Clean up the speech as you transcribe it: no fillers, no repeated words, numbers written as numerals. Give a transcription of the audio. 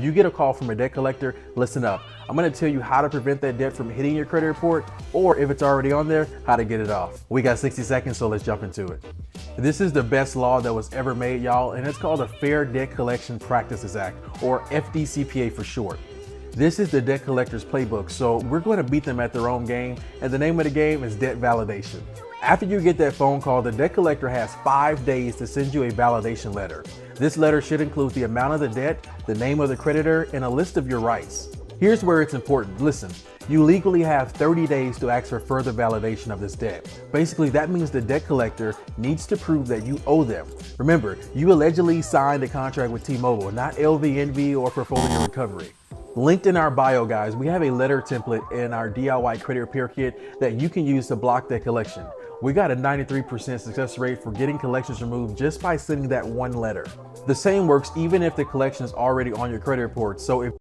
you get a call from a debt collector, listen up. I'm gonna tell you how to prevent that debt from hitting your credit report, or if it's already on there, how to get it off. We got 60 seconds, so let's jump into it. This is the best law that was ever made, y'all, and it's called the Fair Debt Collection Practices Act, or FDCPA for short. This is the debt collector's playbook, so we're going to beat them at their own game, and the name of the game is debt validation. After you get that phone call, the debt collector has 5 days to send you a validation letter. This letter should include the amount of the debt, the name of the creditor, and a list of your rights. Here's where it's important. Listen, you legally have 30 days to ask for further validation of this debt. Basically, that means the debt collector needs to prove that you owe them. Remember, you allegedly signed a contract with T-Mobile, not LVNV or Portfolio Recovery. Linked in our bio, guys, we have a letter template in our DIY credit repair kit that you can use to block that collection. We got a 93% success rate for getting collections removed just by sending that one letter. The same works even if the collection is already on your credit report. So if